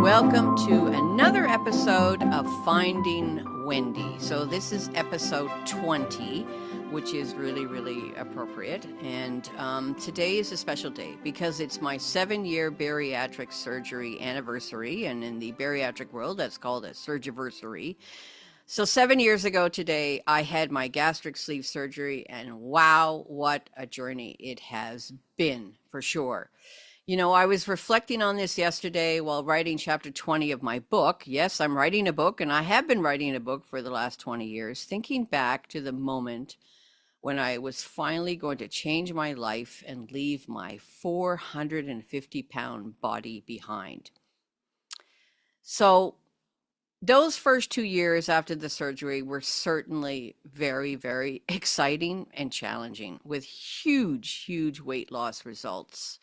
Welcome to another episode of Finding Wendy. So this is episode 20, which is really appropriate. And today is a special day because it's my 7-year bariatric surgery anniversary. And in the bariatric world, that's called a surgiversary. So 7 years ago today, I had my gastric sleeve surgery, and wow, what a journey it has been, for sure. You know, I was reflecting on this yesterday while writing chapter 20 of my book. Yes, I'm writing a book, and I have been writing a book for the last 20 years, thinking back to the moment when I was finally going to change my life and leave my 450-pound body behind. So those first 2 years after the surgery were certainly very exciting and challenging, with huge weight loss results.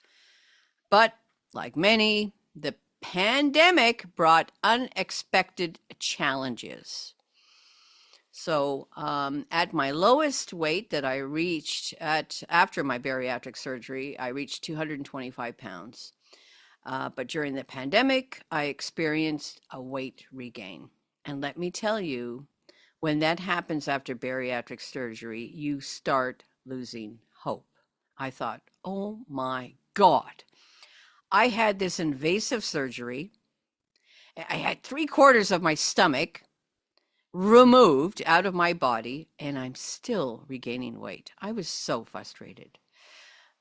But like many, the pandemic brought unexpected challenges. So at my lowest weight that I reached after my bariatric surgery, I reached 225 pounds. But during the pandemic, I experienced a weight regain. And let me tell you, when that happens after bariatric surgery, you start losing hope. I thought, oh my God. I had this invasive surgery. I had 3/4 of my stomach removed out of my body, and I'm still regaining weight. I was so frustrated.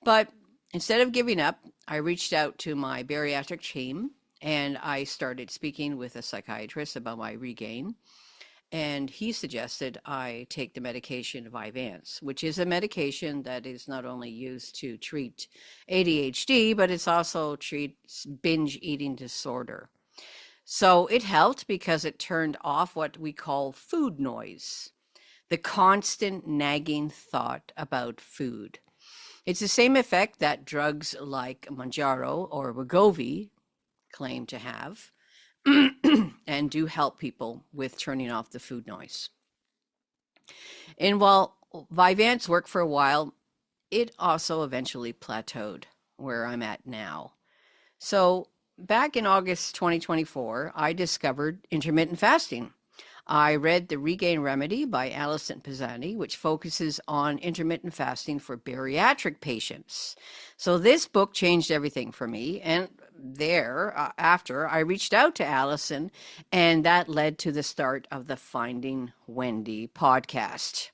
But instead of giving up, I reached out to my bariatric team, and I started speaking with a psychiatrist about my regain. And he suggested I take the medication Vyvanse, which is a medication that is not only used to treat ADHD, but it's also treats binge eating disorder. So it helped because it turned off what we call food noise, the constant nagging thought about food. It's the same effect that drugs like Mounjaro or Wegovy claim to have. And do help people with turning off the food noise. And while Vyvanse worked for a while, it also eventually plateaued where I'm at now. So back in August 2024, I discovered intermittent fasting. I read The Regain Remedy by Alison Pisani, which focuses on intermittent fasting for bariatric patients. So this book changed everything for me. And after I reached out to Alison, and that led to the start of the Finding Wendy podcast.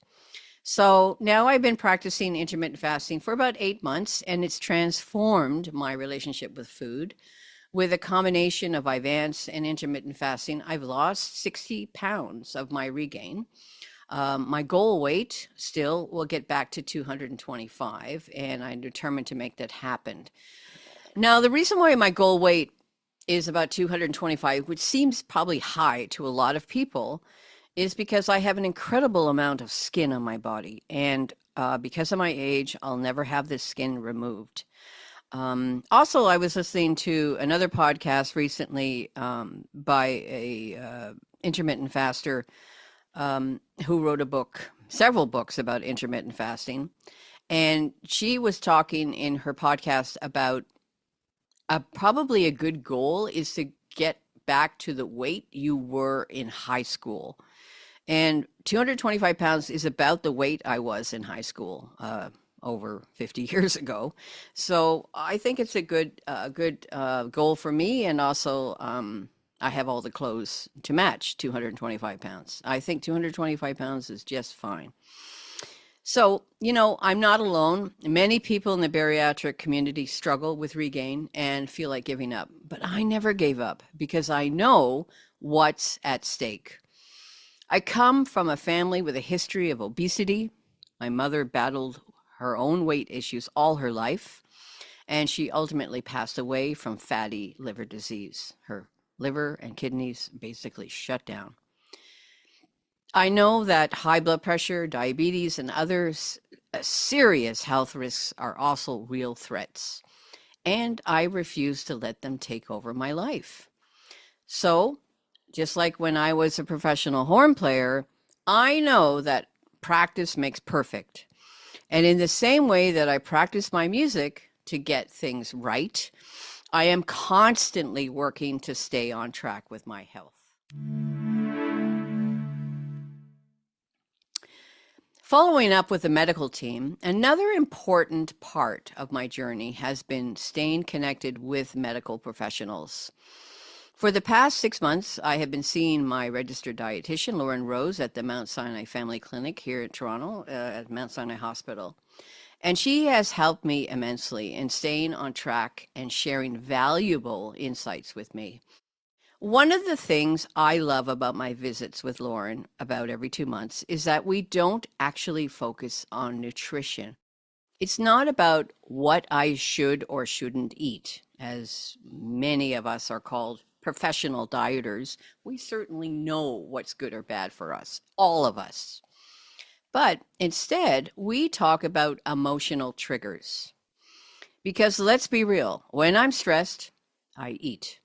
So now I've been practicing intermittent fasting for about 8 months, and it's transformed my relationship with food. With a combination of Vyvanse and intermittent fasting, I've lost 60 pounds of my regain. My goal weight still will get back to 225, and I'm determined to make that happen. Now, the reason why my goal weight is about 225, which seems probably high to a lot of people, is because I have an incredible amount of skin on my body. And because of my age, I'll never have this skin removed. Also, I was listening to another podcast recently by a intermittent faster who wrote several books about intermittent fasting. And she was talking in her podcast about probably a good goal is to get back to the weight you were in high school. And 225 pounds is about the weight I was in high school over 50 years ago. So I think it's a good goal for me. And also, I have all the clothes to match 225 pounds. I think 225 pounds is just fine. So, you know, I'm not alone. Many people in the bariatric community struggle with regain and feel like giving up. But I never gave up because I know what's at stake. I come from a family with a history of obesity. My mother battled her own weight issues all her life, and she ultimately passed away from fatty liver disease. Her liver and kidneys basically shut down. I know that high blood pressure, diabetes, and other serious health risks are also real threats, and I refuse to let them take over my life. So, just like when I was a professional horn player, I know that practice makes perfect. And in the same way that I practice my music to get things right, I am constantly working to stay on track with my health. Following up with the medical team, another important part of my journey has been staying connected with medical professionals. For the past 6 months, I have been seeing my registered dietitian, Lauren Rose, at the Mount Sinai Family Clinic here in Toronto, at Mount Sinai Hospital. And she has helped me immensely in staying on track and sharing valuable insights with me. One of the things I love about my visits with Lauren about every 2 months is that we don't actually focus on nutrition. It's not about what I should or shouldn't eat, as many of us are called professional dieters. We certainly know what's good or bad for us, all of us. But instead, we talk about emotional triggers. Because let's be real, when I'm stressed, I eat.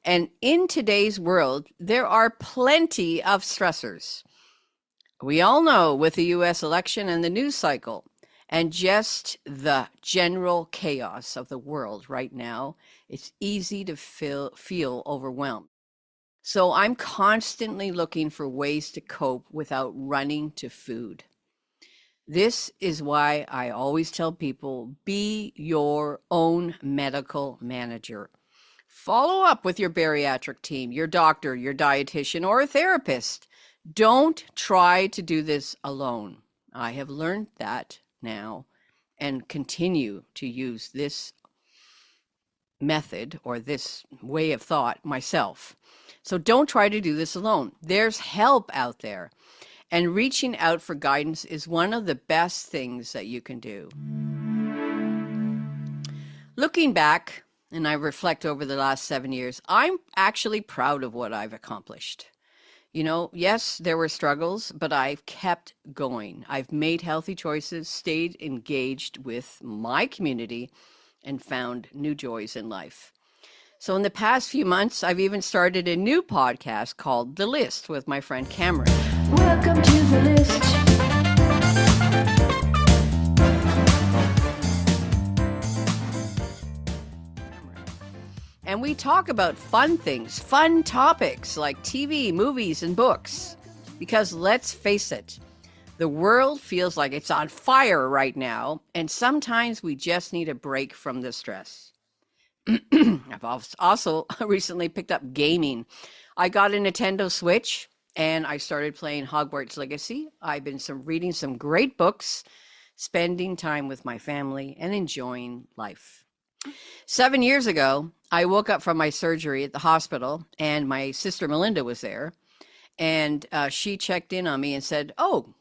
And in today's world, there are plenty of stressors. We all know with the US election and the news cycle, and just the general chaos of the world right now, it's easy to feel overwhelmed. So I'm constantly looking for ways to cope without running to food. This is why I always tell people, be your own medical manager. Follow up with your bariatric team, your doctor, your dietitian, or a therapist. Don't try to do this alone. I have learned that now and continue to use this method or this way of thought myself. So don't try to do this alone. There's help out there. And reaching out for guidance is one of the best things that you can do. Looking back, and I reflect over the last 7 years, I'm actually proud of what I've accomplished. You know, yes, there were struggles, but I've kept going. I've made healthy choices, stayed engaged with my community, and found new joys in life. So in the past few months, I've even started a new podcast called The List with my friend Cameron. Welcome to The List. And we talk about fun things, fun topics like TV, movies, and books. Because let's face it, the world feels like it's on fire right now, and sometimes we just need a break from the stress. I've also recently picked up gaming. I got a Nintendo Switch, and I started playing Hogwarts Legacy. I've been reading some great books, spending time with my family, and enjoying life. 7 years ago, I woke up from my surgery at the hospital, and my sister Melinda was there, and she checked in on me and said, "Oh,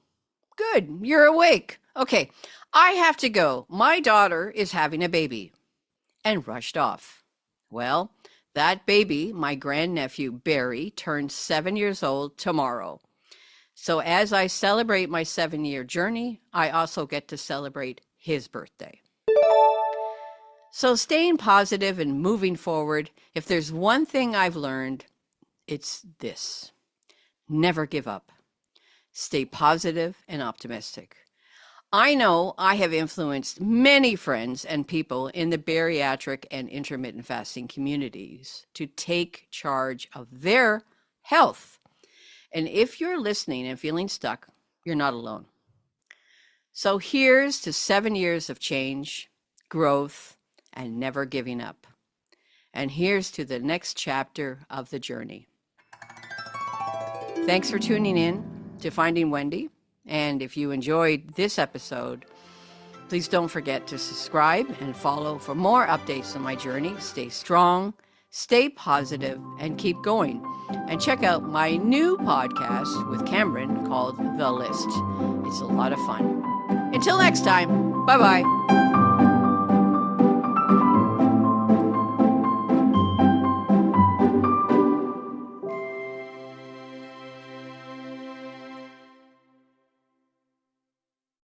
good, you're awake. Okay, I have to go. My daughter is having a baby," and rushed off. Well, that baby, my grandnephew Barry, turns 7 years old tomorrow. So as I celebrate my 7-year journey, I also get to celebrate his birthday. So staying positive and moving forward, if there's one thing I've learned, it's this: never give up. Stay positive and optimistic. I know I have influenced many friends and people in the bariatric and intermittent fasting communities to take charge of their health. And if you're listening and feeling stuck, you're not alone. So here's to 7 years of change, growth, and never giving up. And here's to the next chapter of the journey. Thanks for tuning in to Finding Wendy. And if you enjoyed this episode, please don't forget to subscribe and follow for more updates on my journey. Stay strong, stay positive, and keep going. And check out my new podcast with Cameron called The List. It's a lot of fun. Until next time, bye-bye.